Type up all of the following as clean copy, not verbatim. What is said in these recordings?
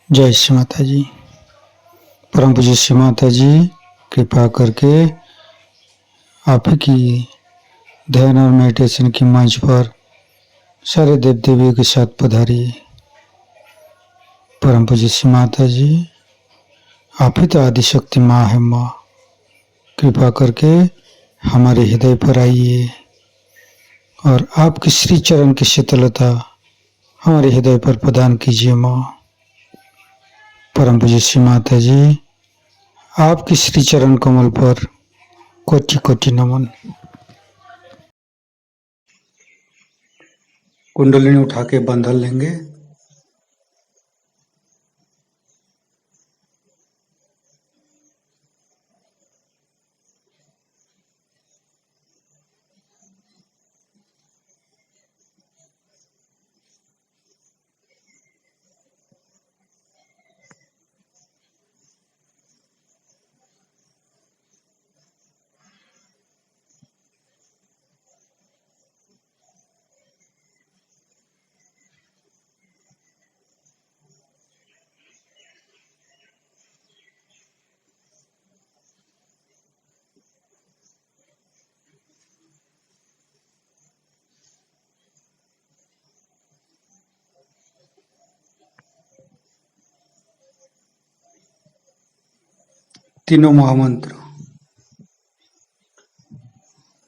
जय श्री माता जी। परम पूज्य श्री माता जी कृपा करके आप ही की ध्यान और मेडिटेशन की मंच पर सारे देव देवियों के साथ पधारिए। परम पूज्य श्री माता जी, आप ही तो आदि शक्ति माँ है। माँ कृपा करके हमारे हृदय पर आइए और आपके श्री चरण की शीतलता हमारे हृदय पर प्रदान कीजिए। माँ परम पूज्य श्री माता जी, आपकी श्री चरण कमल पर कोटि कोटि नमन। कुंडलिनी उठा के बंधन लेंगे। तीनों महामंत्र।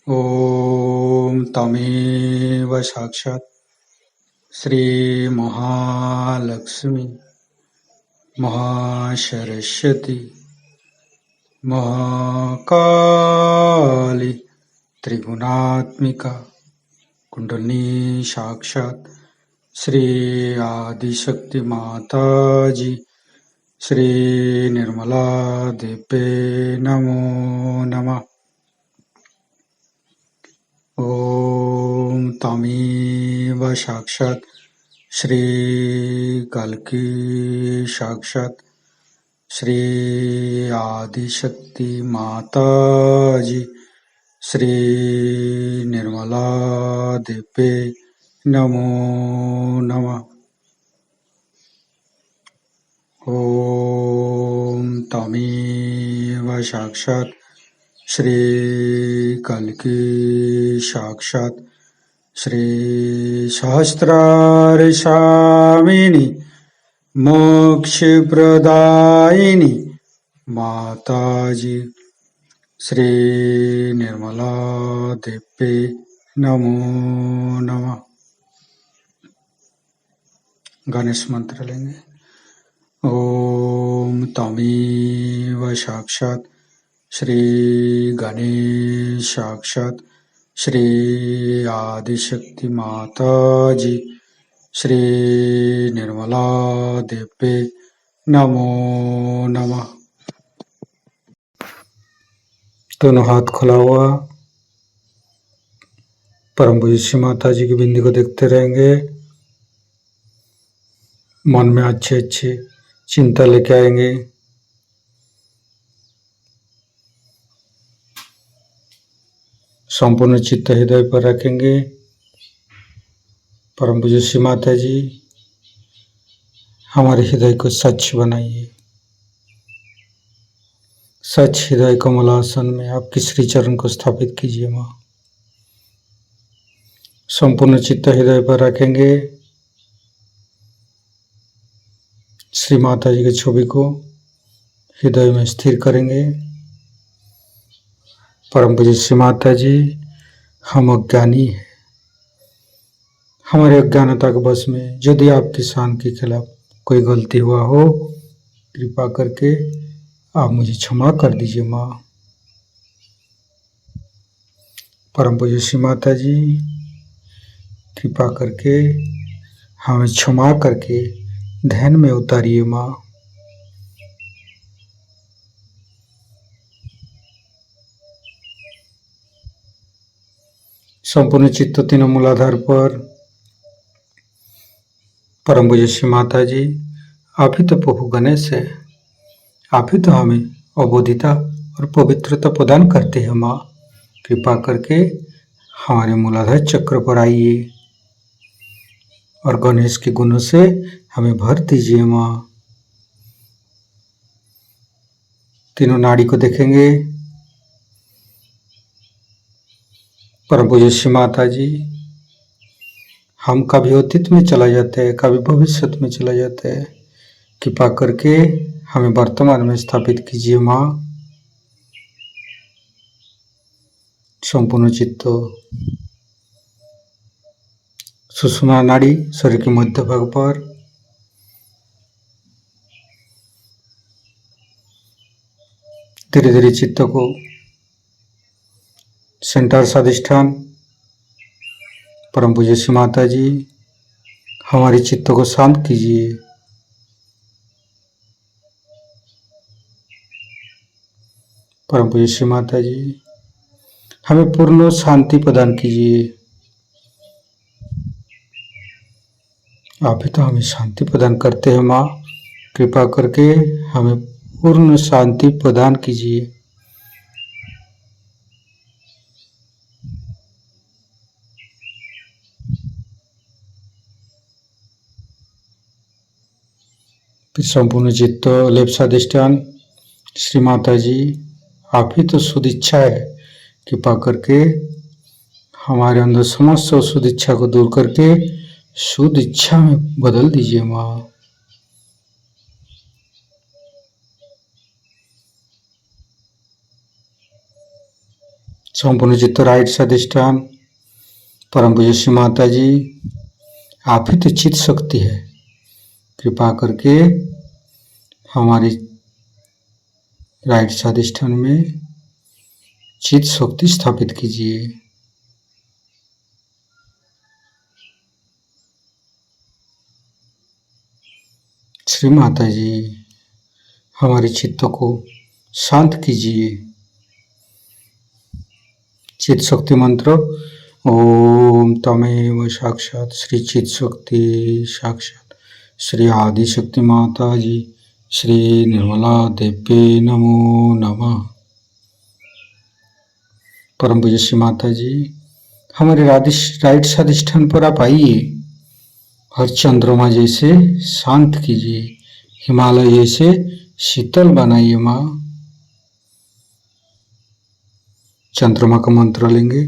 ओम तमेव साक्षात् श्री महालक्ष्मी महासरस्वती महाकाली त्रिगुणात्मिका कुंडलिनी साक्षात् श्री आदिशक्ति माता जी श्री निर्मला देवे नमो नमः। ओम तमेव साक्षात् श्री कल्की साक्षात् श्री आदिशक्ति माता जी श्री निर्मला देवे नमो नमः। ओम तमेव साक्षात् श्री कल्की साक्षात् श्री सहस्रार स्वामिनी मोक्ष प्रदायिनी माताजी श्री निर्मला देवे नमो नमः। गणेश मंत्र लेंगे। ओम तमेव साक्षात् श्री गणेश साक्षात् श्री आदिशक्ति माता जी श्री निर्मला देवे नमो नमः। दोनों हाथ खुला हुआ परम पूज्य श्री माता जी की बिंदी को देखते रहेंगे। मन में अच्छे अच्छे चिंता लेके आएंगे। संपूर्ण चित्त हृदय पर रखेंगे। परम पूज्य श्री माता जी, हमारे हृदय को सच बनाइए। सच हृदय कमलासन में आपके श्री चरण को स्थापित कीजिए। माँ संपूर्ण चित्त हृदय पर रखेंगे। श्री माता जी की छवि को हृदय में स्थिर करेंगे। परम पूज्य श्री माता जी, हम अज्ञानी हैं। हमारे अज्ञानता के बस में यदि आपकी शान के खिलाफ कोई गलती हुआ हो, कृपा करके आप मुझे क्षमा कर दीजिए। माँ परम पूज्य श्री माता जी, कृपा करके हमें क्षमा करके ध्यान में उतारिए। माँ संपूर्ण चित्त तीनों मूलाधार पर। परम पूज्य श्री माता जी, आप ही तो प्रभु गणेश है। आप ही तो हमें अबोधिता और पवित्रता प्रदान करते हैं। माँ कृपा करके हमारे मूलाधार चक्र पर आइए और गणेश के गुणों से हमें भर दीजिए। माँ तीनों नाड़ी को देखेंगे। परम पूज्य श्री माता जी, हम कभी अतीत में चला जाते हैं, कभी भविष्य में चला जाते हैं। कृपा करके हमें वर्तमान में स्थापित कीजिए माँ। संपूर्ण चित्त सुषुम्ना नाड़ी शरीर के मध्य भाग पर, धीरे धीरे चित्त को सेंटर स्वाधिष्ठान। परम पूज्य श्री माता जी, हमारे चित्त को शांत कीजिए। परम पूज्य श्री माता जी, हमें पूर्ण शांति प्रदान कीजिए। आप ही तो हमें शांति प्रदान करते हैं माँ। कृपा करके हमें पूर्ण शांति प्रदान कीजिए। फिर संपूर्ण चित्त लेप स्वाधिष्ठान। श्री माता जी, आप ही तो शुद्ध इच्छा है। कृपा करके हमारे अंदर समस्त शुद्ध इच्छा को दूर करके शुद्ध इच्छा में बदल दीजिए माँ। संपूर्ण चित्त राइट स्वाधिष्ठान। परम पूज्य श्री माता जी, आप ही तो चित्त शक्ति है। कृपा करके हमारी राइट स्वाधिष्ठान में चित्त शक्ति स्थापित कीजिए। श्री माता जी, हमारे चित्त को शांत कीजिए। चित्त शक्ति मंत्र। ओम तमेव साक्षात श्री चित्त शक्ति साक्षात श्री आदि शक्ति माता जी श्री निर्मला देवी नमो नमः। परम पूज्य श्री माता जी, हमारे राइट स्वाधिष्ठान पर आप आइए। हर चंद्रमा जैसे शांत कीजिए, हिमालय जैसे शीतल बनाइए माँ। चंद्रमा का मंत्र लेंगे।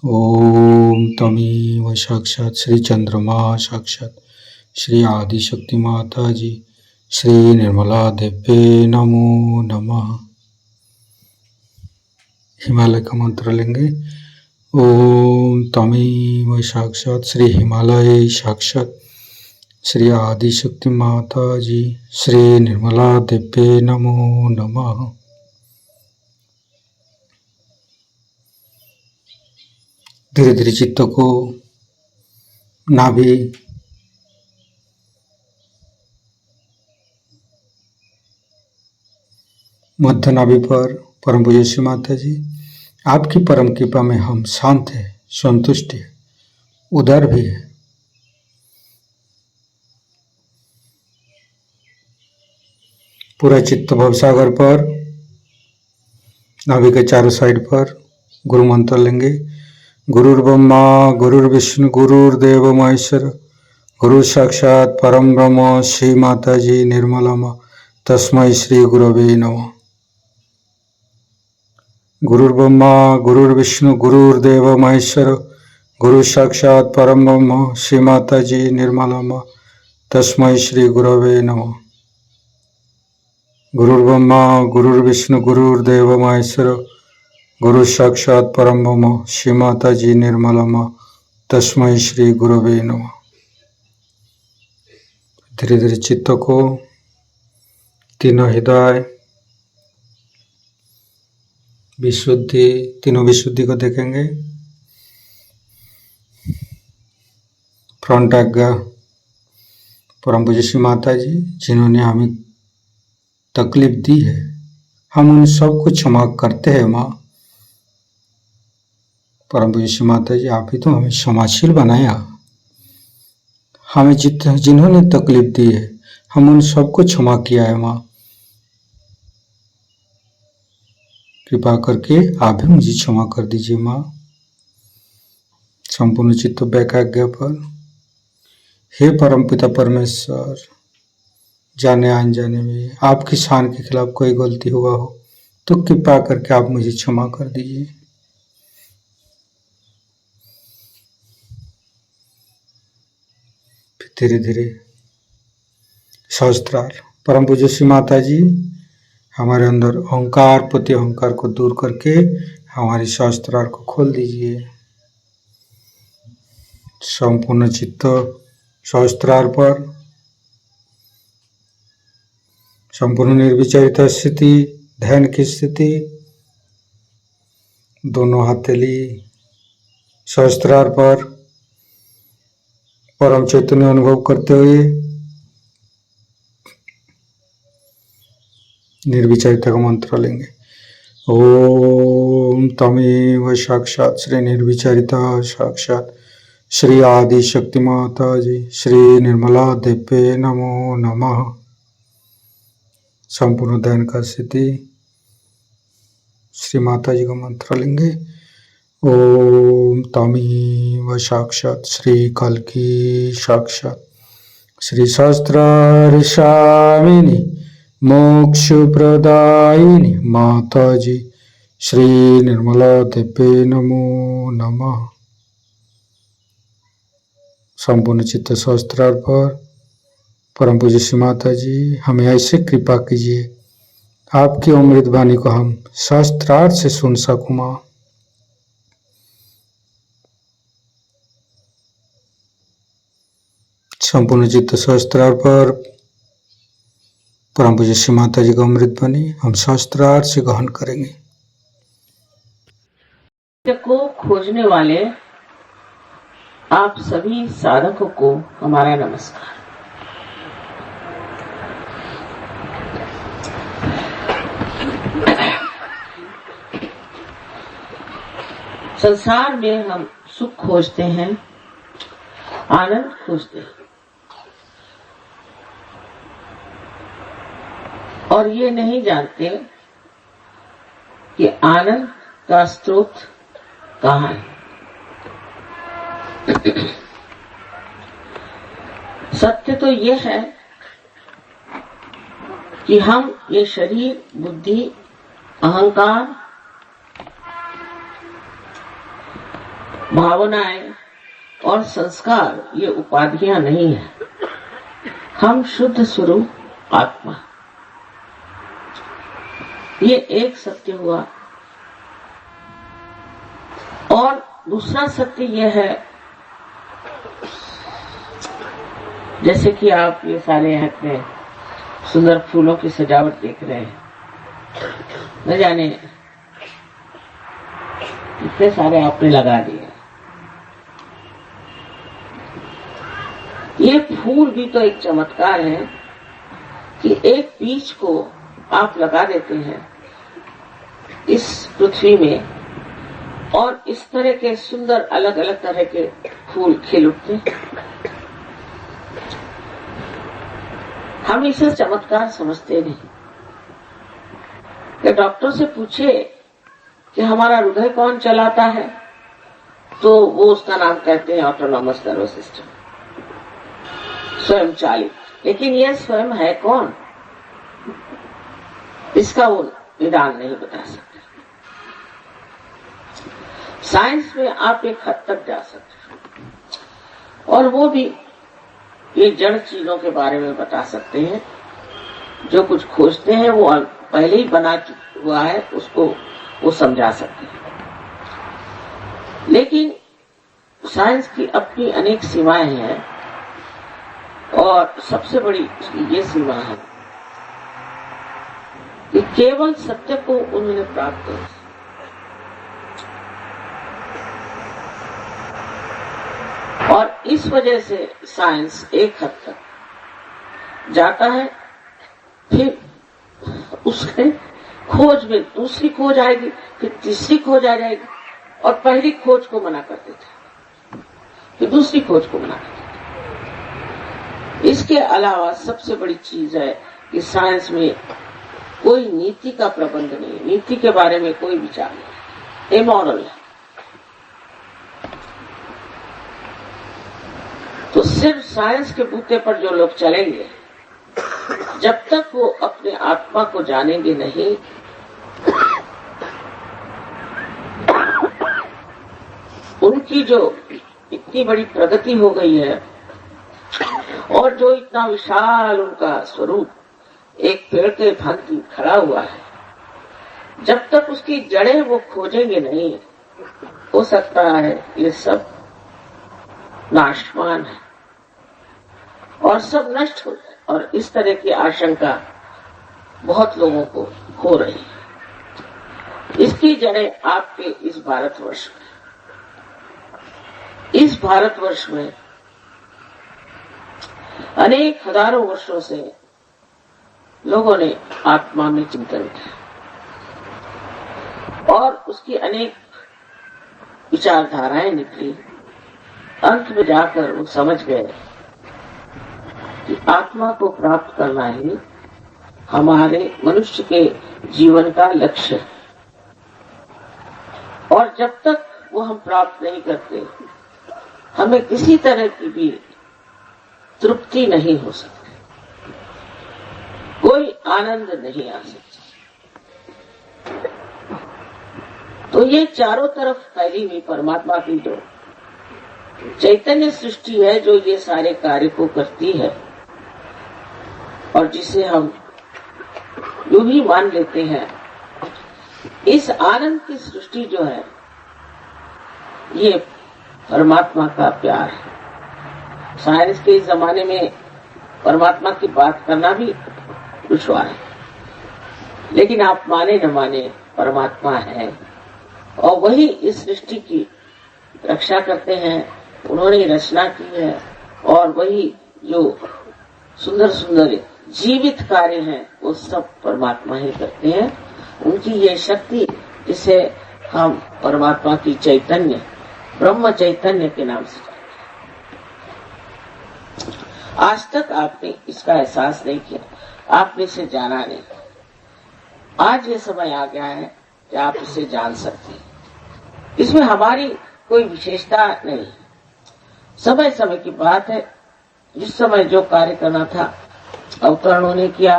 ओम तमेव साक्षात श्री चंद्रमा साक्षात श्री आदि शक्ति माता जी श्री निर्मला देवी नमो नमः। हिमालय का मंत्र लेंगे। ओम तमेव साक्षात श्री हिमालय साक्षात श्री आदि शक्ति माता जी श्री निर्मला देवी नमो नमः। धीरे धीरे चित्त को नाभि मध्य नाभि पर। परम पूज्य श्री माता जी, आपकी परम कृपा में हम शांत है, संतुष्ट है, उदार भी है। पूरा चित्त भवसागर पर, नाभि के चारों साइड पर गुरु मंत्र लेंगे। गुरुर्ब्रह्मा गुरुर्विष्णु गुरुर्देव महेश्वर गुरु साक्षात परम ब्रह्म श्री माता जी निर्मला माँ तस्मै श्री गुरवे नमः। गुरुर्ब्रह्मा गुरुर्विष्णु गुरुर्देव महेश्वर गुरु साक्षात परम ब्रह्म श्री माता जी निर्मला माँ तस्मै श्री गुरवे नमः। गुरुर्ब्रह्मा गुरुर्विष्णु गुरुर्देव महेश्वर गुरु साक्षात परम ब्रह्म श्री माता जी निर्मला माँ तस्मै श्री गुरवे नमः। धीरे धीरे चित्त को तीनों हृदय विशुद्धि, तीनों विशुद्धि को देखेंगे। फ्रंट आज्ञा। परम पूज्य श्री माता जी, जिन्होंने हमें तकलीफ दी है, हम उन सबको क्षमा करते हैं माँ। परम पूज्य श्री माता जी, आप ही तो हमें क्षमाशील बनाया। हमें जिन्होंने तकलीफ दी है, हम उन सबको क्षमा किया है माँ। कृपा करके आप भी मुझे क्षमा कर दीजिए माँ। संपूर्ण चित्त बैकाज्ञा पर। हे परम पिता परमेश्वर, जाने अनजाने में आपकी शान के खिलाफ कोई गलती हुआ हो तो कृपा करके आप मुझे क्षमा कर दीजिए। फिर धीरे धीरे सहस्त्रार। परम पूज्य श्री माता जी हमारे अंदर अहंकार प्रति अहंकार को दूर करके हमारी सहस्त्रार को खोल दीजिए। संपूर्ण चित्त सहस्त्रार पर, संपूर्ण निर्विचारिता स्थिति, ध्यान की स्थिति, दोनों हथेली सहस्त्रार पर परम चैतन्य अनुभव करते हुए निर्विचारिता का मंत्र लेंगे। ओम तमेव साक्षात श्री निर्विचारिता साक्षात श्री आदि शक्ति माता जी श्री निर्मला देव्ये नमो नमः। संपूर्ण ध्यान का स्थिति श्री माता जी का मंत्र लेंगे। ओम तमेव साक्षात श्री कल्की साक्षात श्री सहस्त्रार स्वामिनी मोक्ष प्रदायिनी माता जी श्री निर्मला देव्ये नमो नमः। संपूर्ण चित्त सहस्त्रार पर परम पूज्य श्री माता जी हमें ऐसे कृपा कीजिए आपकी अमृत वाणी को हम सहस्त्रार से सुन सकूं। मां संपूर्ण चित्त सहस्त्रार पर परम पूज्य श्री माता जी का अमृत वाणी हम सहस्त्रार से ग्रहण करेंगे। को खोजने वाले आप सभी साधकों को हमारा नमस्कार। संसार में हम सुख खोजते हैं, आनंद खोजते हैं, और ये नहीं जानते कि आनंद का स्रोत कहाँ है। सत्य तो ये है कि हम ये शरीर, बुद्धि, अहंकार, भावनाएं और संस्कार ये उपाधियां नहीं है। हम शुद्ध स्वरूप आत्मा। ये एक सत्य हुआ। और दूसरा सत्य यह है, जैसे कि आप ये सारे यहाँ पे सुंदर फूलों की सजावट देख रहे हैं, न जाने इतने सारे आपने लगा दिए। ये फूल भी तो एक चमत्कार है कि एक बीज को आप लगा देते हैं इस पृथ्वी में और इस तरह के सुंदर अलग अलग तरह के फूल खिल उठते हैं। हम इसे चमत्कार समझते नहीं। कि डॉक्टर से पूछे कि हमारा हृदय कौन चलाता है, तो वो उसका नाम कहते हैं ऑटोनॉमस नर्वस सिस्टम, स्वयं चालित। लेकिन यह स्वयं है कौन, इसका वो निदान नहीं बता सकते। साइंस में आप एक हद तक जा सकते हैं और वो भी ये जड़ चीजों के बारे में बता सकते हैं। जो कुछ खोजते हैं वो पहले ही बना हुआ है, उसको वो समझा सकते हैं। लेकिन साइंस की अपनी अनेक सीमाएं हैं और सबसे बड़ी उसकी ये सीमा है कि केवल सत्य को उन्होंने प्राप्त किया। और इस वजह से साइंस एक हद तक जाता है, फिर उसके खोज में दूसरी खोज आएगी, फिर तीसरी खोज आ जाएगी और पहली खोज को मना कर देता है, फिर दूसरी खोज को मना कर देता है। इसके अलावा सबसे बड़ी चीज है कि साइंस में कोई नीति का प्रबंध नहीं, नीति के बारे में कोई विचार नहीं, इमोरल है। तो सिर्फ साइंस के बूते पर जो लोग चलेंगे, जब तक वो अपने आत्मा को जानेंगे नहीं, उनकी जो इतनी बड़ी प्रगति हो गई है और जो इतना विशाल उनका स्वरूप एक पेड़ के भांति खड़ा हुआ है, जब तक उसकी जड़ें वो खोजेंगे नहीं, हो सकता है ये सब नाशवान है और सब नष्ट हो जाए। और इस तरह की आशंका बहुत लोगों को हो रही है। इसकी जड़ें आपके इस भारतवर्ष में अनेक हजारों वर्षों से लोगों ने आत्मा में चिंतन किया और उसकी अनेक विचारधाराएं निकली। अंत में जाकर वो समझ गए कि आत्मा को प्राप्त करना ही हमारे मनुष्य के जीवन का लक्ष्य है और जब तक वो हम प्राप्त नहीं करते, हमें किसी तरह की भी तृप्ति नहीं हो सकती, कोई आनंद नहीं आ सकता। तो ये चारों तरफ फैली हुई परमात्मा की जो चैतन्य सृष्टि है, जो ये सारे कार्य को करती है और जिसे हम यूं ही मान लेते हैं, इस आनंद की सृष्टि जो है ये परमात्मा का प्यार है। साइंस के इस जमाने में परमात्मा की बात करना भी दुश्वार है, लेकिन आप माने न माने परमात्मा है और वही इस सृष्टि की रक्षा करते हैं। उन्होंने रचना की है और वही जो सुंदर सुंदर जीवित कार्य हैं वो सब परमात्मा ही करते हैं। उनकी ये शक्ति, जिसे हम परमात्मा की चैतन्य, ब्रह्म चैतन्य के नाम से जानते हैं। आज तक आपने इसका एहसास नहीं किया, आपने इसे जाना नहीं। आज ये समय आ गया है कि आप इसे जान सकते हैं। इसमें हमारी कोई विशेषता नहीं, समय समय की बात है। जिस समय जो कार्य करना था अवतरणों ने किया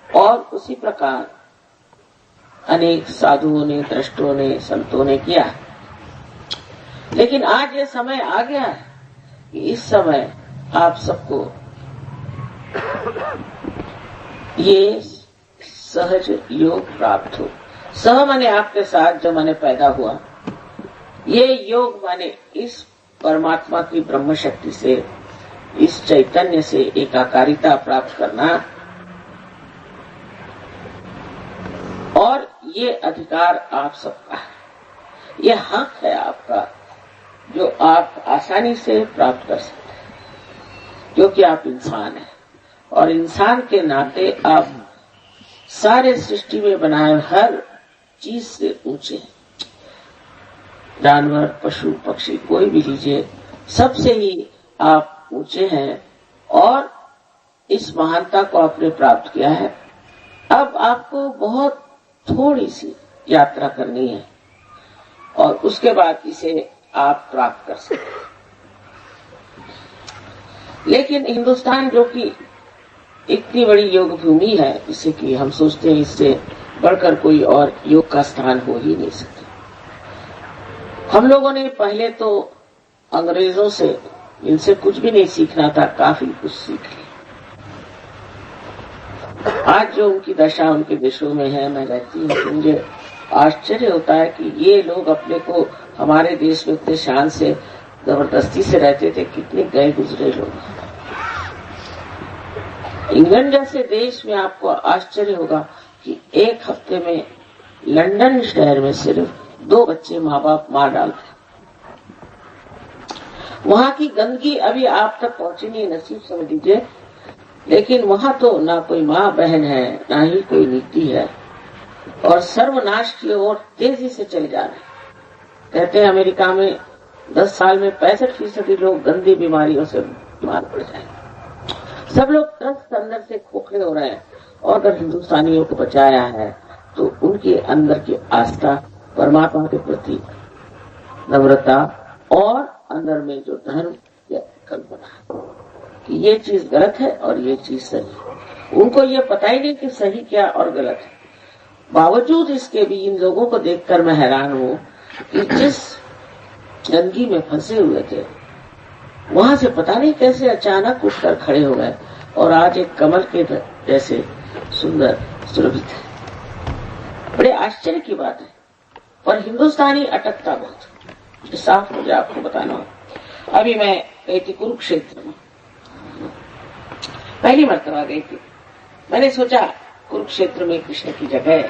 और उसी प्रकार अनेक साधुओं ने, दृष्टों ने, संतों ने किया। लेकिन आज ये समय आ गया है कि इस समय आप सबको ये सहज योग प्राप्त हो। सह माने आपके साथ, जो माने पैदा हुआ, ये योग माने इस परमात्मा की ब्रह्म शक्ति से, इस चैतन्य से एकाकारिता प्राप्त करना। और ये अधिकार आप सबका है, ये हक है आपका, जो आप आसानी से प्राप्त कर सकते हैं, क्योंकि आप इंसान हैं और इंसान के नाते आप सारे सृष्टि में बनाए हर चीज से ऊंचे हैं। जानवर, पशु, पक्षी, कोई भी लीजिए, सबसे ही आप ऊंचे हैं और इस महानता को आपने प्राप्त किया है। अब आपको बहुत थोड़ी सी यात्रा करनी है और उसके बाद इसे आप प्राप्त कर सकते हैं। लेकिन हिंदुस्तान, जो कि इतनी बड़ी योग भूमि है, जिससे कि हम सोचते हैं इससे बढ़कर कोई और योग का स्थान हो ही नहीं सकता। हम लोगों ने पहले तो अंग्रेजों से, इनसे कुछ भी नहीं सीखना था, काफी कुछ सीख लिया। आज जो उनकी दशा उनके देशों में है, मैं रहती हूँ, तो मुझे आश्चर्य होता है कि ये लोग अपने को हमारे देश में इतने शान से, जबरदस्ती से रहते थे। कितने गए गुजरे लोग। इंग्लैंड जैसे देश में आपको आश्चर्य होगा कि एक हफ्ते में लंदन शहर में सिर्फ 2 बच्चे माँ बाप मार डालते। वहां की गंदगी अभी आप तक पहुंची नहीं, नसीब समझ लीजिए। लेकिन वहां तो ना कोई माँ बहन है, ना ही कोई नीति है और सर्वनाश की ओर तेजी से चले जा रहे हैं। कहते हैं अमेरिका में 10 साल में 65% लोग गंदी बीमारियों से बीमार पड़ जाएंगे। सब लोग त्रस्त अंदर से खोखले हो रहे हैं और अगर हिंदुस्तानियों को बचाया है तो उनके अंदर की आस्था, परमात्मा के प्रति नम्रता और अंदर में जो धर्म की कल्पना है कि ये चीज गलत है और ये चीज सही है। उनको ये पता ही नहीं कि सही क्या और गलत है। बावजूद इसके भी इन लोगों को देखकर मैं हैरान हूँ कि जिस गंदगी में फंसे हुए थे, वहां से पता नहीं कैसे अचानक उठकर खड़े हो गए और आज एक कमल के जैसे सुंदर सुरभित है। बड़े आश्चर्य की बात है, पर हिंदुस्तानी अटकता बहुत। साफ मुझे आपको बताना हो। अभी मैं गई थी कुरुक्षेत्र में, पहली मर्तबा गई थी। मैंने सोचा कुरुक्षेत्र में कृष्ण की जगह,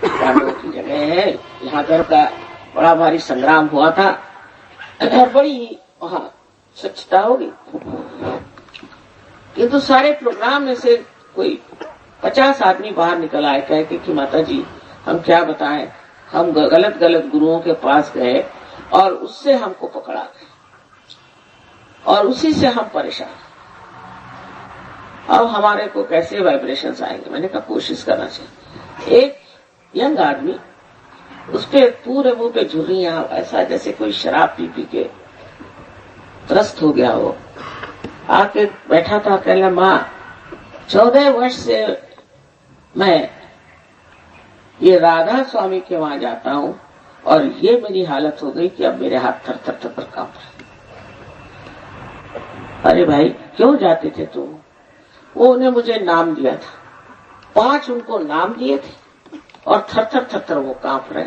पांडवों की जगह है, यहाँ धर्म का बड़ा भारी संग्राम हुआ था और बड़ी वहां स्वच्छता होगी। किंतु सारे प्रोग्राम में से कोई 50 आदमी बाहर निकल आए, कहते कि माता जी हम क्या बताएं, हम गलत गलत गुरुओं के पास गए और उससे हमको पकड़ा गया और उसी से हम परेशान, अब हमारे को कैसे वाइब्रेशंस आएंगे। मैंने कहा कोशिश करना चाहिए। एक यंग आदमी, उसके पूरे मुंह पे झुर्रियां, ऐसा जैसे कोई शराब पी पी के त्रस्त हो गया हो, आके बैठा था। कहला माँ 14 वर्ष से मैं ये राधा स्वामी के वहां जाता हूं और ये मेरी हालत हो गई कि अब मेरे हाथ थर थर थर कांप रहे। अरे भाई क्यों जाते थे तुम? वो उन्हें मुझे नाम दिया था, 5 उनको नाम दिए थे और थर थर थर थर वो कांप रहे।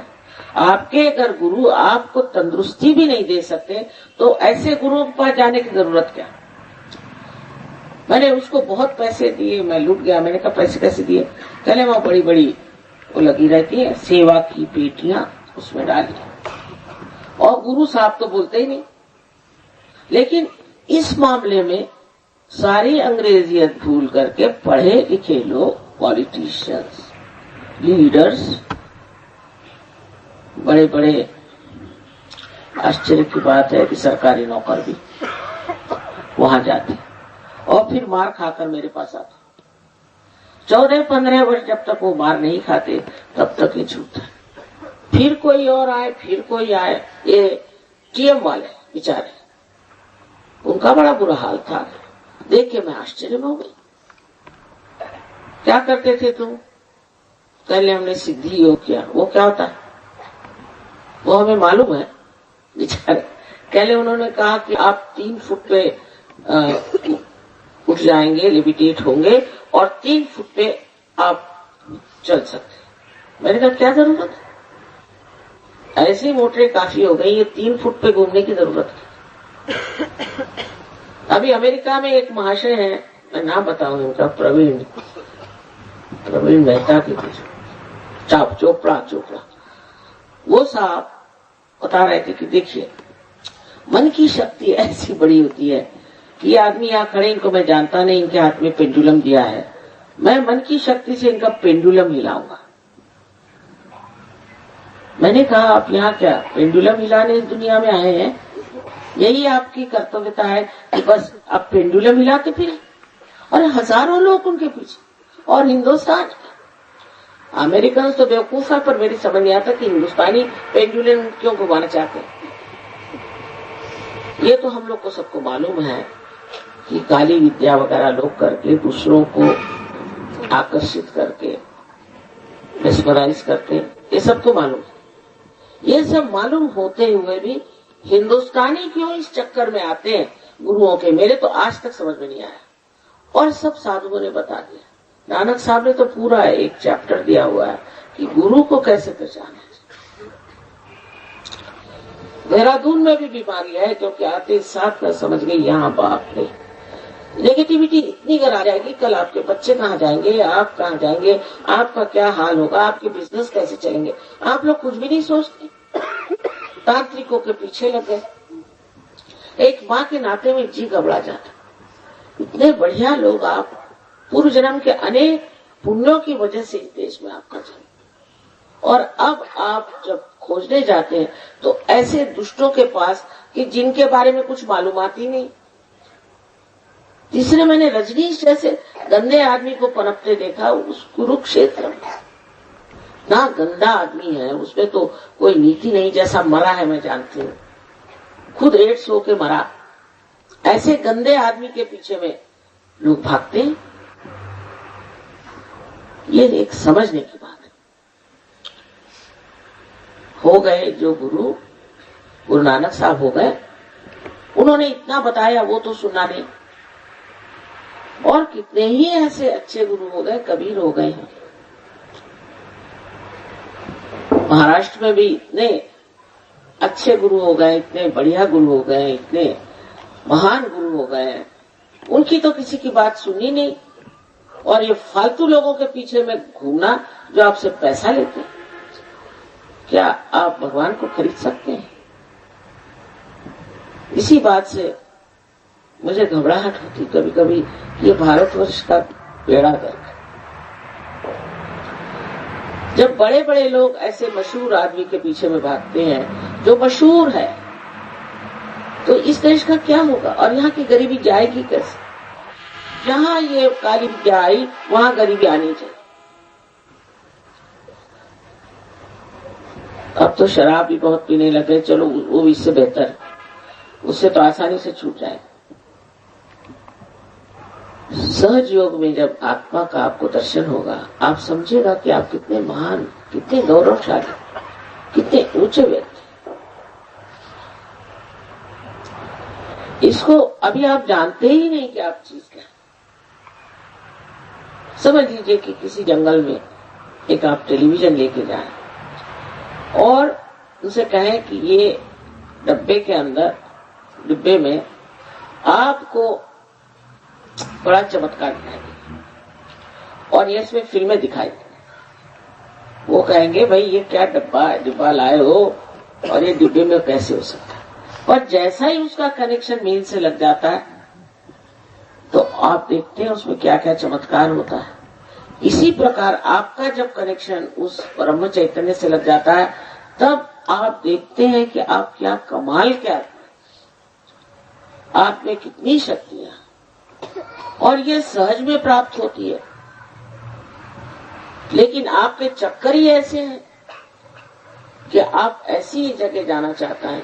आपके अगर गुरु आपको तंदुरुस्ती भी नहीं दे सकते तो ऐसे गुरुओं के पास जाने की जरूरत क्या? मैंने उसको बहुत पैसे दिए, मैं लूट गया। मैंने कहा पैसे कैसे दिए? कहले वहां बड़ी बड़ी वो लगी रहती है सेवा की पेटियां, उसमें डाली। और गुरु साहब तो बोलते ही नहीं। लेकिन इस मामले में सारी अंग्रेजियत भूल करके पढ़े लिखे लोग, पॉलिटिशियंस, लीडर्स, बड़े बड़े, आश्चर्य की बात है कि सरकारी नौकर भी वहां जाते और फिर मार खाकर मेरे पास आते। 14-15 वर्ष जब तक वो मार नहीं खाते तब तक ये छूटता है। फिर कोई और आए, फिर कोई आए। ये टीएम वाले बेचारे, उनका बड़ा बुरा हाल था। देख के मैं आश्चर्य में हो गई। क्या करते थे तुम? पहले हमने सिद्धि योग किया। वो क्या होता है वो हमें मालूम है बेचारे। पहले उन्होंने कहा कि आप 3 फुट पे उठ जाएंगे, लिविटेट होंगे और 3 फुट पे आप चल सकते। मैंने कहा क्या जरूरत है, ऐसी मोटरें काफी हो गई, ये 3 फुट पे घूमने की जरूरत है। अभी अमेरिका में एक महाशय है, मैं नाम बताऊं उनका, प्रवीण मेहता के कुछ चोपड़ा, वो साहब बता रहे थे कि देखिए मन की शक्ति ऐसी बड़ी होती है कि ये आदमी यहाँ खड़े, इनको मैं जानता नहीं, इनके हाथ में पेंडुलम दिया है, मैं मन की शक्ति से इनका पेंडुलम हिलाऊंगा। मैंने कहा आप यहाँ क्या पेंडुलम हिलाने इस दुनिया में आए हैं? यही आपकी कर्तव्यता है कि बस आप पेंडुलम हिलाते फिरे। और हजारों लोग उनके पीछे। और हिंदुस्तान, अमेरिकन तो बेवकूफ है, पर मेरी समझ नहीं आता कि हिंदुस्तानी पेंडुलम क्यों घुमाना चाहते हैं। ये तो हम लोग को सबको मालूम है कि काली विद्या वगैरह लोग करके दूसरों को आकर्षित करके मेस्मराइज करते, ये सब तो मालूम है। ये सब मालूम होते हुए भी हिंदुस्तानी क्यों इस चक्कर में आते हैं गुरुओं के, मेरे तो आज तक समझ में नहीं आया। और सब साधुओं ने बता दिया। नानक साहब ने तो पूरा एक चैप्टर दिया हुआ है कि गुरु को कैसे पहचाना। देहरादून में भी बीमारी है, क्योंकि आते साथ में समझ गई यहाँ बाप ने नेगेटिविटी इतनी करा जाएगी, कल आपके बच्चे कहाँ जाएंगे, आप कहाँ जाएंगे, आपका क्या हाल होगा, आपके बिजनेस कैसे चलेंगे। आप लोग कुछ भी नहीं सोचते, तांत्रिकों के पीछे लग गए। एक माँ के नाते में जी घबरा जाता। इतने बढ़िया लोग, आप पूर्व जन्म के अनेक पुण्यों की वजह से इस देश में आपका जन्म, और अब आप जब खोजने जाते हैं तो ऐसे दुष्टों के पास कि जिनके बारे में कुछ मालूमात ही नहीं। तीसरे मैंने रजनीश जैसे गंदे आदमी को पनपते देखा उस कुरुक्षेत्र में। ना गंदा आदमी है, उसमें तो कोई नीति नहीं, जैसा मरा है मैं जानती हूँ, खुद एड्स होके मरा। ऐसे गंदे आदमी के पीछे में लोग भागते हैं। ये एक समझने की बात है। हो गए जो गुरु, गुरु नानक साहब हो गए, उन्होंने इतना बताया, वो तो सुनना नहीं। और कितने ही ऐसे अच्छे गुरु हो गए, कबीर हो गए हैं। महाराष्ट्र में भी इतने अच्छे गुरु हो गए, इतने बढ़िया गुरु हो गए, इतने महान गुरु हो गए, उनकी तो किसी की बात सुनी नहीं। और ये फालतू लोगों के पीछे में घूमना जो आपसे पैसा लेते हैं, क्या आप भगवान को खरीद सकते हैं? इसी बात से मुझे घबराहट होती कभी कभी, ये भारतवर्ष का बेड़ा गर्क। जब बड़े बड़े लोग ऐसे मशहूर आदमी के पीछे में भागते हैं जो मशहूर है, तो इस देश का क्या होगा? और यहाँ की गरीबी जाएगी कैसे? जहाँ ये काली विद्या आई वहां गरीबी आनी चाहिए। अब तो शराब भी बहुत पीने लगे, चलो वो इससे बेहतर, उससे तो आसानी से छूट जाए। सहज योग में जब आत्मा का आपको दर्शन होगा, आप समझेगा कि आप कितने महान, कितने गौरवशाली, कितने ऊंचे व्यक्ति। इसको अभी आप जानते ही नहीं कि आप चीज क्या। समझ लीजिए कि किसी जंगल में एक आप टेलीविजन लेके जाएं और उनसे कहें कि ये डिब्बे में आपको बड़ा चमत्कार दिखाई देगा और ये इसमें फिल्में दिखाई देंगी। वो कहेंगे भाई ये क्या डिब्बा लाए हो और ये डिब्बे में कैसे हो सकता है? और जैसा ही उसका कनेक्शन मेन से लग जाता है तो आप देखते हैं उसमें क्या क्या चमत्कार होता है। इसी प्रकार आपका जब कनेक्शन उस ब्रह्म चैतन्य से लग जाता है, तब आप देखते हैं कि आप क्या कमाल, क्या आप में कितनी शक्तियां, और ये सहज में प्राप्त होती है। लेकिन आपके चक्कर ही ऐसे हैं कि आप ऐसी जगह जाना चाहता है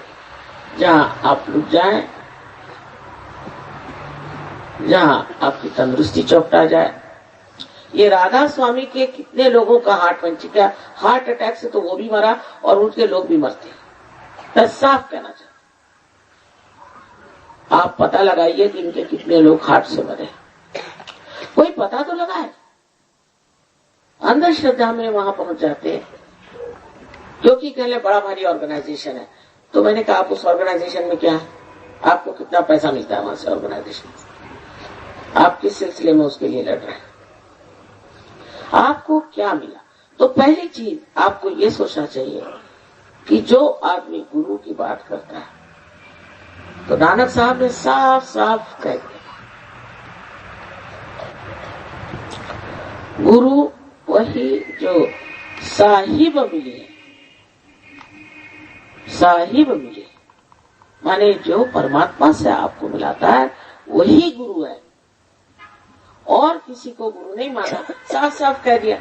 जहां आप रुक जाएं, जहां आपकी तंदुरुस्ती चौपटा जाए। ये राधा स्वामी के कितने लोगों का हार्ट पंच गया, हार्ट अटैक से तो वो भी मरा और उनके लोग भी मरते हैं। मैं साफ कहना चाहता, आप पता लगाइए कि इनके कितने लोग हार्ट से मरे। कोई पता तो लगाए। अंधश्रद्धा में वहां पहुंच जाते हैं क्योंकि कहले बड़ा भारी ऑर्गेनाइजेशन है। तो मैंने कहा आप उस ऑर्गेनाइजेशन में क्या है, आपको कितना पैसा मिलता है वहां से ऑर्गेनाइजेशन से, आप किस सिलसिले में उसके लिए लड़ रहे हैं, आपको क्या मिला? तो पहली चीज आपको ये सोचना चाहिए कि जो आदमी गुरु की बात करता है, तो नानक साहब ने साफ साफ कह दिया, गुरु वही जो साहिब मिले, साहिब मिले माने जो परमात्मा से आपको मिलाता है वही गुरु है, और किसी को गुरु नहीं माना, साफ साफ कह दिया।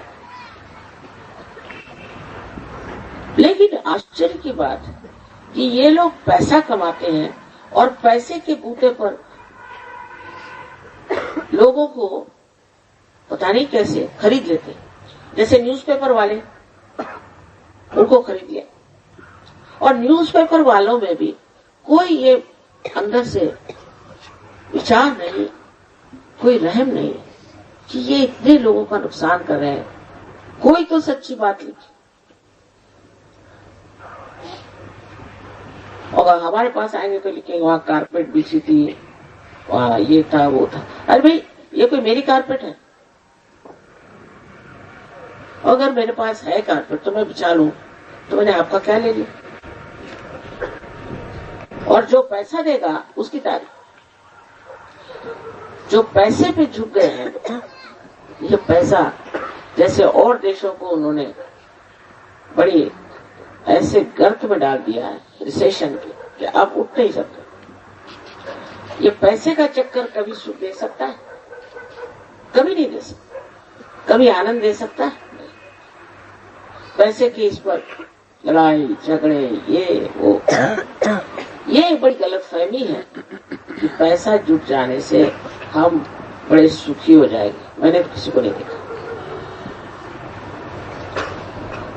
लेकिन आश्चर्य की बात कि ये लोग पैसा कमाते हैं और पैसे के बूते पर लोगों को पता नहीं कैसे खरीद लेते हैं। जैसे न्यूज़पेपर वाले, उनको खरीद लिया, और न्यूज़पेपर वालों में भी कोई ये अंदर से विचार नहीं, कोई रहम नहीं कि ये इतने लोगों का नुकसान कर रहे हैं। कोई तो सच्ची बात लिखी। और हमारे पास आएंगे तो लिखेंगे वहां कारपेट बिछी थी, वहां ये था वो था। अरे भाई ये कोई मेरी कारपेट है? अगर मेरे पास है कारपेट तो मैं बिछा लूं, तो मैंने आपका क्या ले लिया? और जो पैसा देगा उसकी तारीफ। जो पैसे पे झुक गए हैं, ये पैसा जैसे और देशों को उन्होंने बड़ी ऐसे गर्त में डाल दिया है रिसेशन के कि आप उठ नहीं सकते। ये पैसे का चक्कर कभी सुख दे सकता है? कभी नहीं दे सकता। कभी आनंद दे सकता है? पैसे की इस पर लड़ाई झगड़े ये वो, ये बड़ी गलतफहमी है कि पैसा जुट जाने से हम बड़े सुखी हो जाएंगे। मैंने तो किसी को नहीं देखा।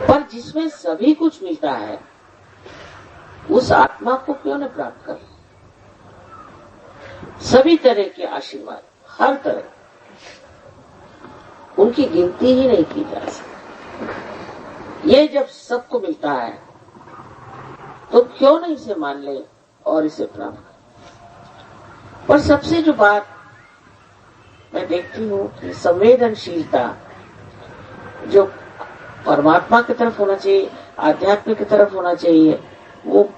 पर जिसमें सभी कुछ मिलता है उस आत्मा को क्यों न प्राप्त कर? सभी तरह के आशीर्वाद, हर तरह, उनकी गिनती ही नहीं की जा सकती। ये जब सबको मिलता है तो क्यों नहीं इसे मान ले और इसे प्राप्त कर? पर सबसे जो बात मैं देखती हूँ कि संवेदनशीलता जो परमात्मा की तरफ होना चाहिए, आध्यात्म की तरफ होना चाहिए, वो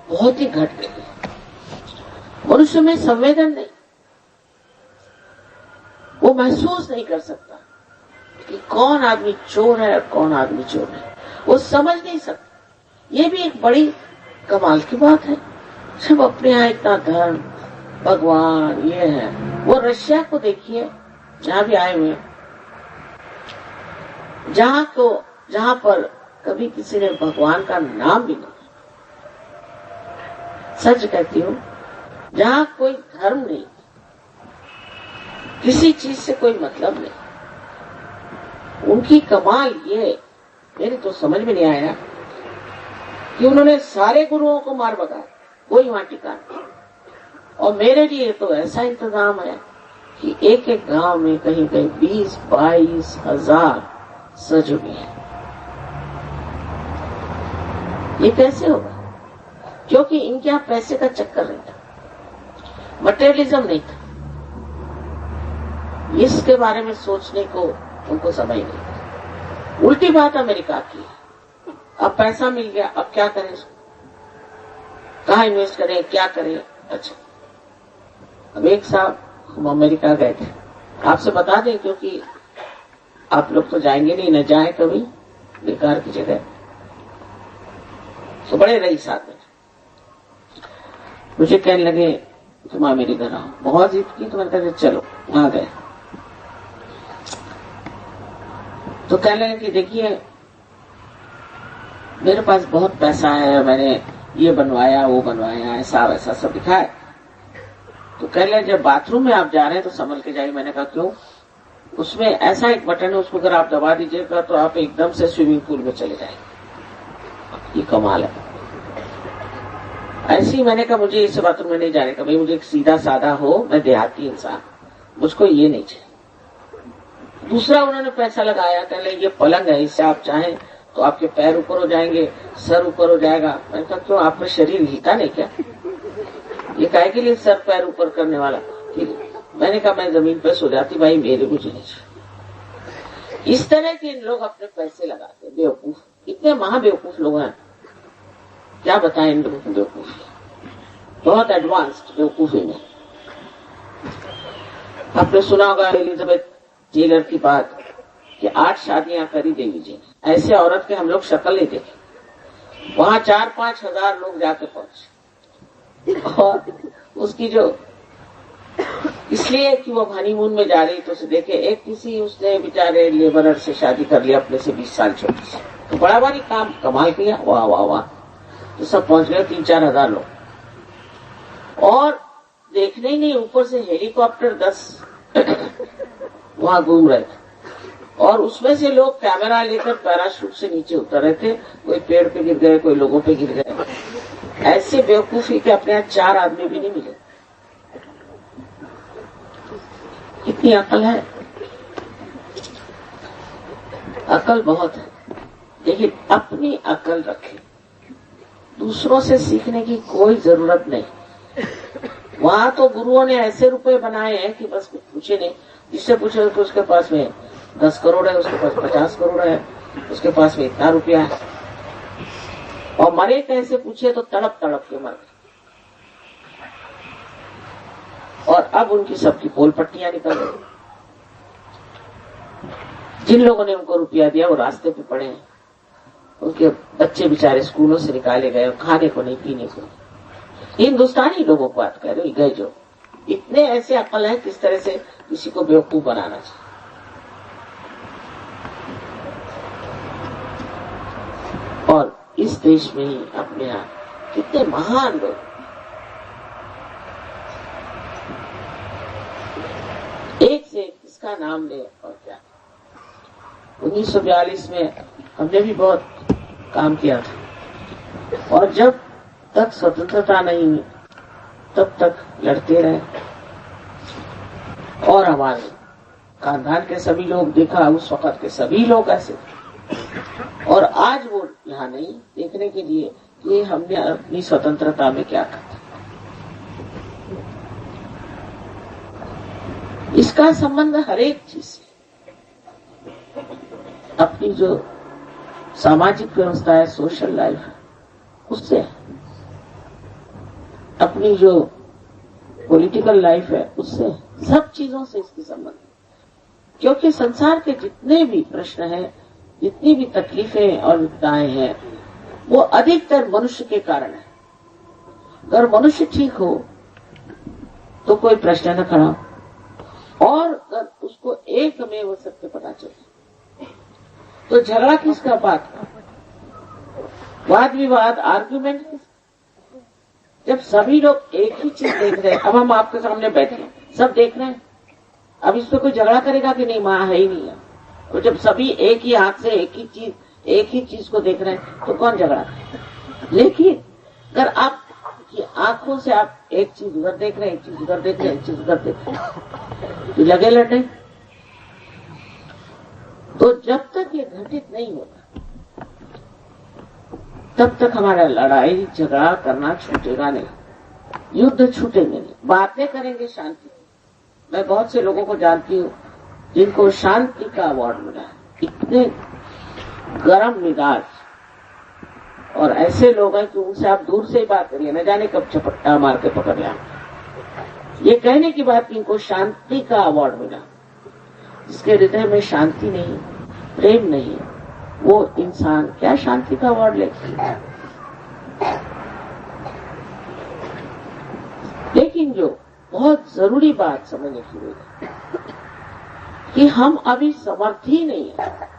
बहुत ही घट गई है। मनुष्य में संवेदन नहीं, वो महसूस नहीं कर सकता कि कौन आदमी चोर है और कौन आदमी चोर है, वो समझ नहीं सकता। ये भी एक बड़ी कमाल की बात है। सब अपने यहाँ इतना धर्म, भगवान, ये है। वो रशिया को देखिए, जहां भी आए हुए, जहां पर कभी किसी ने भगवान का नाम भी नहीं, सच कहती हूँ, जहां कोई धर्म नहीं, किसी चीज से कोई मतलब नहीं, उनकी कमाल ये मेरी तो समझ में नहीं आया कि उन्होंने सारे गुरुओं को मार भगाया, कोई वहां टिका नहीं। और मेरे लिए तो ऐसा इंतजाम है कि एक एक गांव में कहीं कहीं 20-22 हजार सहयोगी हैं। ये कैसे होगा? क्योंकि इनके यहाँ पैसे का चक्कर नहीं था, मटेरियलिज्म नहीं था, इसके बारे में सोचने को उनको समय नहीं था। उल्टी बात अमेरिका की, अब पैसा मिल गया, अब क्या करें, कहाँ इन्वेस्ट करें, क्या करें। अच्छा, अब एक साहब हम अमेरिका गए थे, आपसे बता दें क्योंकि आप लोग तो जाएंगे नहीं, न जाए कभी बेकार की जगह। तो बड़े रईस आदमी मुझे कहने लगे तुम मेरे घर आओ, बहुत जिद की तो मैंने कहा चलो, वहां गए। तो कहने लगे कि देखिए मेरे पास बहुत पैसा है, मैंने ये बनवाया वो बनवाया, ऐसा वैसा सब दिखाया। तो कह लगे जब बाथरूम में आप जा रहे हैं तो संभल के जाइए। मैंने कहा क्यों? उसमें ऐसा एक बटन है, उसको अगर आप दबा दीजिएगा तो आप एकदम से स्विमिंग पूल में चले जाएंगे। ये कमाल है। ऐसी मैंने कहा मुझे इस बाथरूम में नहीं जाने का, भाई मुझे एक सीधा साधा हो, मैं देहाती इंसान, मुझको ये नहीं चाहिए। दूसरा उन्होंने पैसा लगाया, कह ले ये पलंग है, इससे आप चाहें तो आपके पैर ऊपर हो जाएंगे, सर ऊपर हो जाएगा। मैंने कहा क्यों, आपका शरीर हिलता नहीं क्या? ये काहे के लिए सर पैर ऊपर करने वाला? मैंने कहा मैं जमीन पर सो जाती, भाई मेरे कुछ नहीं चाहिए। इस तरह के लोग अपने पैसे लगाते, बेवकूफ, इतने महाबेवकूफ लोग हैं, क्या बताएं इन लोगों की बेवकूफी, बहुत एडवांस्ड बेवकूफी में। आपने सुना होगा एलिजाबेथ टेलर की बात कि 8 शादियां करी देवी जी ने। ऐसे औरत के हम लोग शक्ल नहीं देखे। वहां 4-5 हजार लोग जाके पहुंचे, और उसकी जो इसलिए कि वो हनीमून में जा रही तो उसे देखे, एक किसी उसने बेचारे लेबरर से शादी कर लिया, अपने से 20 साल छोटी से, तो बड़ा भारी काम कमाल किया, वाह वाह वाह। तो सब पहुंच गए 3-4 हजार लोग, और देखने ही नहीं, ऊपर से हेलीकॉप्टर 10 वहां घूम रहे थे, और उसमें से लोग कैमरा लेकर पैराशूट से नीचे उतर रहे थे, कोई पेड़ पे गिर गए, कोई लोगों पे गिर गए। ऐसे बेवकूफी के अपने यहाँ 4 आदमी भी नहीं मिले। कितनी अकल है, अकल बहुत है, लेकिन अपनी अकल रखें, दूसरों से सीखने की कोई जरूरत नहीं। वहां तो गुरुओं ने ऐसे रुपए बनाए हैं कि बस पूछे नहीं, जिससे पूछे तो उसके पास में 10 करोड़ है, उसके पास 50 करोड़ है, उसके पास में इतना रुपया है, और मरे कैसे पूछे तो तड़प तड़प के मर गए। और अब उनकी सबकी पोल पट्टियां निकल गई। जिन लोगों ने उनको रुपया दिया वो रास्ते पे पड़े हैं, उनके बच्चे बेचारे स्कूलों से निकाले गए, खाने को नहीं, पीने को। हिंदुस्तानी लोगों को बात कर रहे हो, गए जो इतने ऐसे अकल है किस तरह से किसी को बेवकूफ बनाना चाहिए। और इस देश में ही अपने यहाँ कितने महान लोग, एक से किसका नाम ले और क्या। 1942 में हमने भी बहुत काम किया था, और जब तक स्वतंत्रता नहीं हुई तब तक लड़ते रहे। और हमारे खानदान के सभी लोग, देखा उस वक्त के सभी लोग ऐसे थे। और आज वो यहाँ नहीं देखने के लिए कि हमने अपनी स्वतंत्रता में क्या कहा। इसका संबंध हर एक चीज से, अपनी जो सामाजिक व्यवस्था है, सोशल लाइफ है, उससे है। अपनी जो पॉलिटिकल लाइफ है उससे है। सब चीजों से इसकी संबंध है। क्योंकि संसार के जितने भी प्रश्न हैं, जितनी भी तकलीफें और विपदाएं हैं, वो अधिकतर मनुष्य के कारण है। अगर मनुष्य ठीक हो तो कोई प्रश्न न खड़ा, और अगर उसको एक में वो सत्य पता चले तो झगड़ा किसका, बात का, वाद विवाद, आर्ग्यूमेंट किसका? जब सभी लोग एक ही चीज देख रहे हैं, अब हम आपके सामने बैठे हैं, सब देख रहे हैं, अब इस पे कोई झगड़ा करेगा कि नहीं, मां है ही नहीं है। तो जब सभी एक ही हाथ से एक ही चीज को देख रहे हैं तो कौन झगड़ा करेगा? लेकिन अगर आप की आंखों से आप एक चीज उधर देख रहे हैं, एक चीज उधर देख रहे हैं, एक चीज उधर देख रहे हैं, तो लगे लड़ने। तो जब तक ये घटित नहीं होता तब तक हमारा लड़ाई झगड़ा करना छूटेगा नहीं, युद्ध छूटेंगे नहीं। बातें करेंगे शांति। मैं बहुत से लोगों को जानती हूँ जिनको शांति का अवार्ड मिला, इतने गरम मिजाज, और ऐसे लोग हैं कि उनसे आप दूर से ही बात करिए, न जाने कब झपट्टा मार के पकड़ लिया। ये कहने की बात कि इनको शांति का अवार्ड मिला। जिसके हृदय में शांति नहीं, प्रेम नहीं, वो इंसान क्या शांति का अवार्ड लेगा? लेकिन जो बहुत जरूरी बात समझने की है कि हम अभी समर्थ ही नहीं है।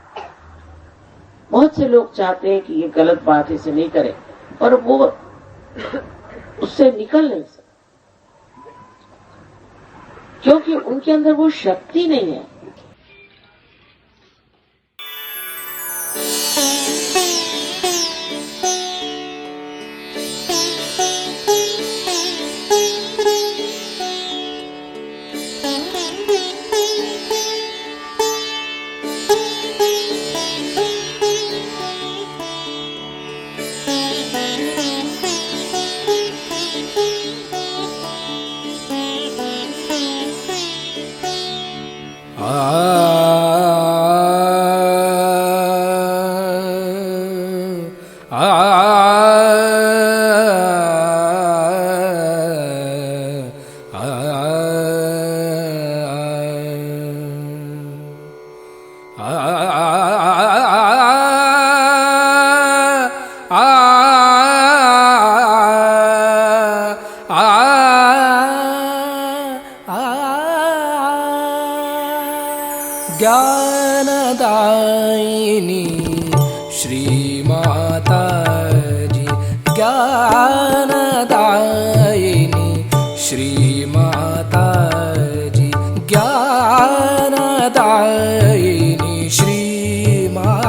बहुत से लोग चाहते हैं कि ये गलत बात है, इसे नहीं करें, और वो उससे निकल नहीं सकते क्योंकि उनके अंदर वो शक्ति नहीं है। ज्ञानदायिनी श्रीमाताजी, ज्ञानदायिनी श्रीमाताजी, ज्ञानदायिनी श्रीमाताजी।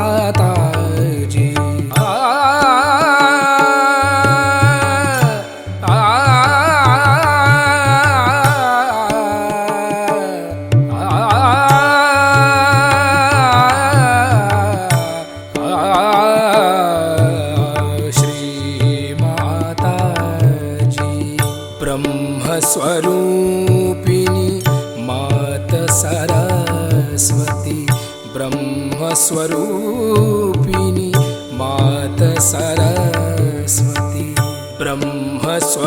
ब्रह्मस्वरूपिणी मात सरस्वती, ब्रह्मस्वरूपिणी मात सरस्वती, ब्रह्मस्वरूपिणी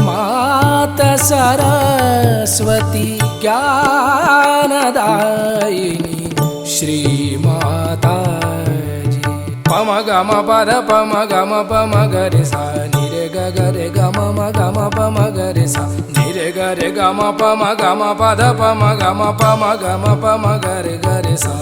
मात सरस्वती, ज्ञानदायिनी श्रीमाताजी। पम गम पद पम गम पम गरे सा निरे ग गरे गम म गम पम गरे सा निरे गरे गम पम गम पद पम गम पम गरे गरे सा।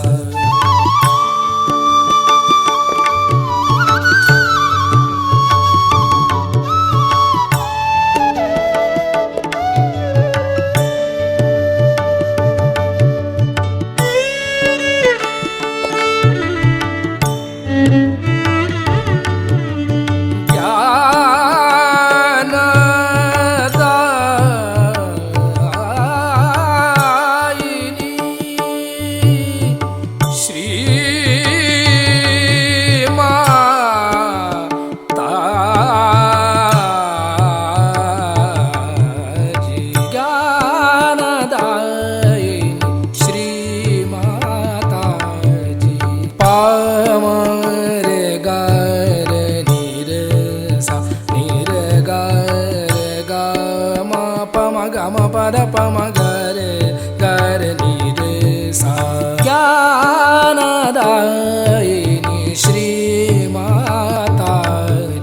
ज्ञानदायिनी श्री माता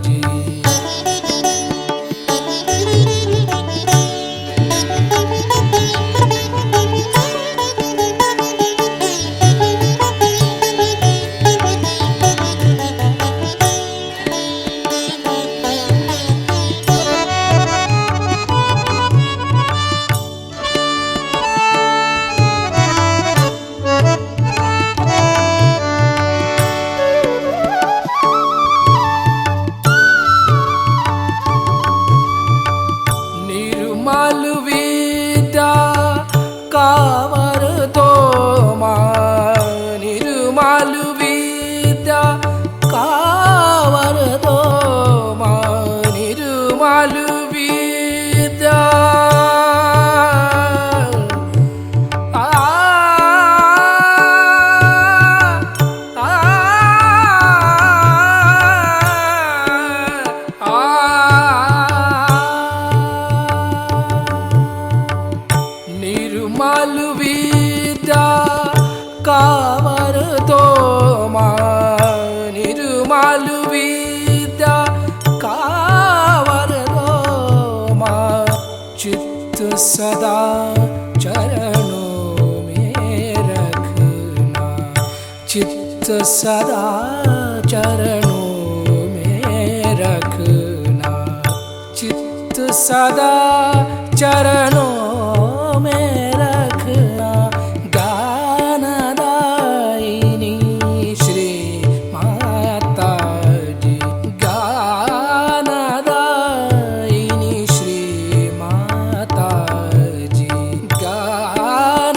जी। निर्मल विद्या कावर दो माँ, निर्मल विद्या कावर दो माँ, निर्मल विद्या आ, निर्मल विद्या कावर दो माँ, निर्मल विद्या कावर दो माँ, चित्त सदा चरणों में रखना, चित्त सदा चरणों में रखना, चित्त सदा चरणों में रखना, ज्ञानदायिनी श्री माता जी, ज्ञानदायिनी श्री माता जी, ज्ञानदायिनी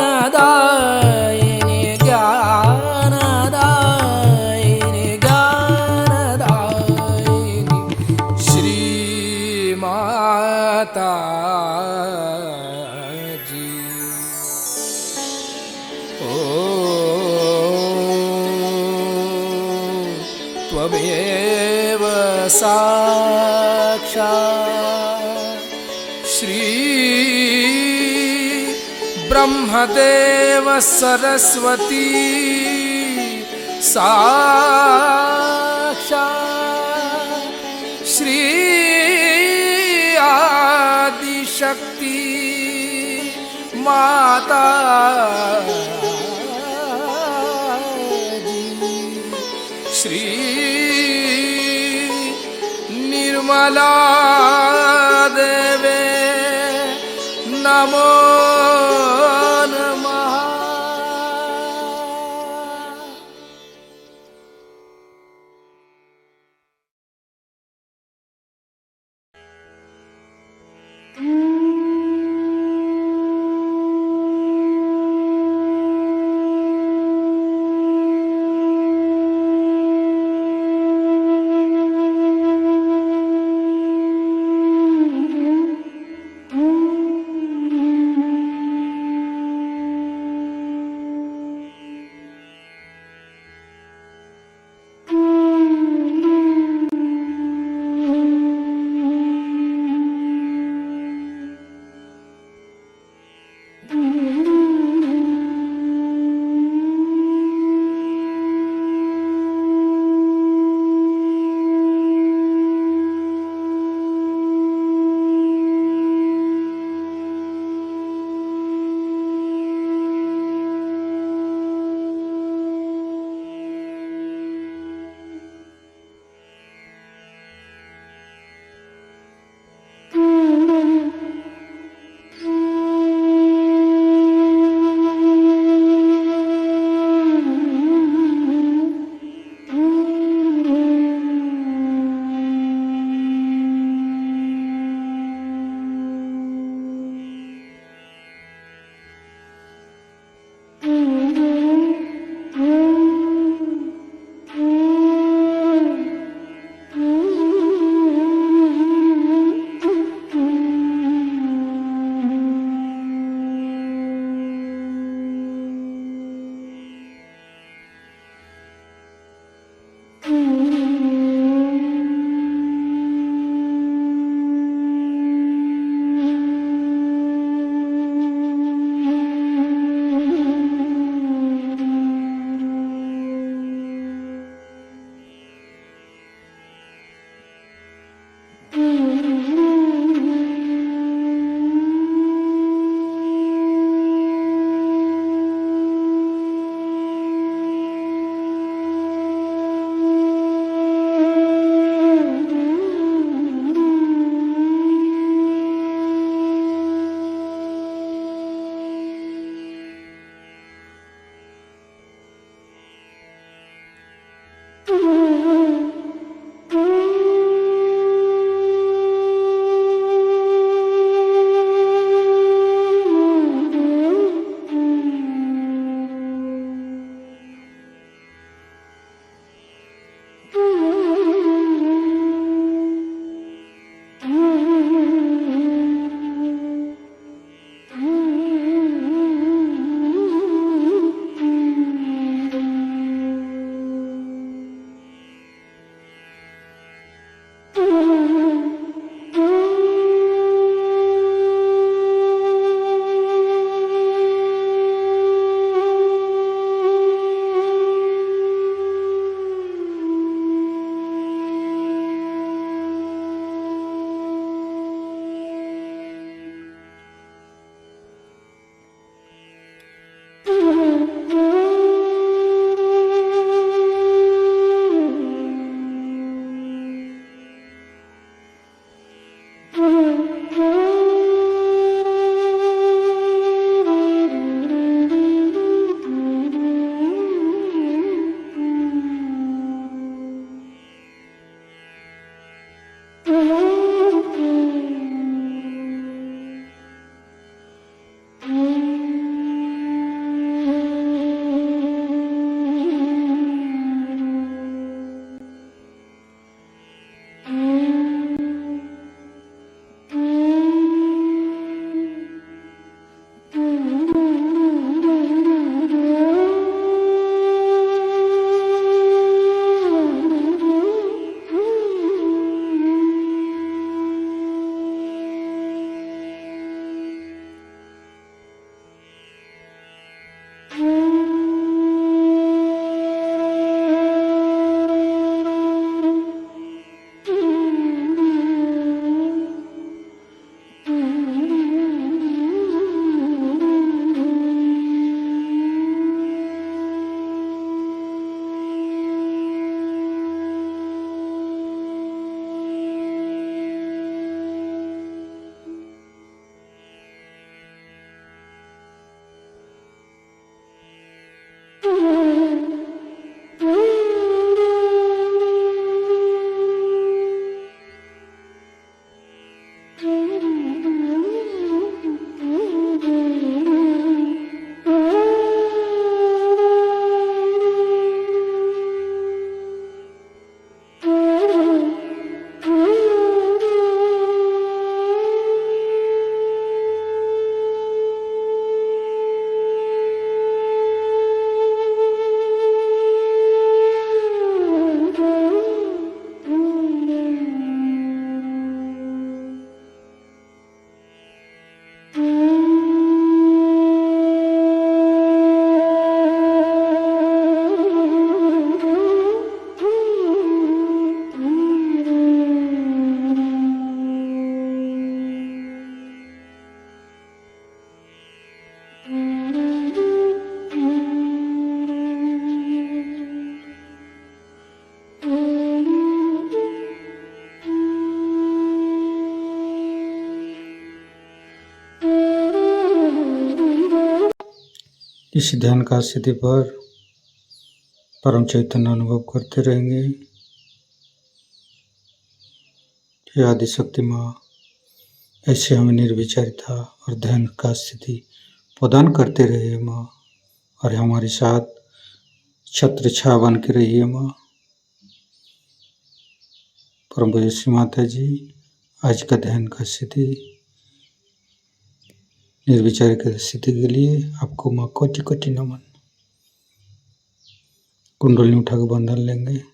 ज्ञानदायिनी ज्ञानदायिनी श्री माता जी। ओ त्वमेव साक्षात् श्री ब्रह्मदेव सरस्वती साक्षात् श्री आदिशक्ति माता जी, श्री निर्मला देवे नमो नमः। इस ध्यान का स्थिति पर परम चैतन्य अनुभव करते रहेंगे। हे आदिशक्ति माँ, ऐसे हमें निर्विचारिता और ध्यान का स्थिति प्रदान करते रहिए माँ, और हमारे साथ छत्र छाया बन के रहिए माँ। परम पूज्य श्री माता जी, आज का ध्यान का स्थिति निर्विचार की स्थिति के लिए आपको माँ कोटि कोटि नमन। कुंडली उठाकर बंधन लेंगे।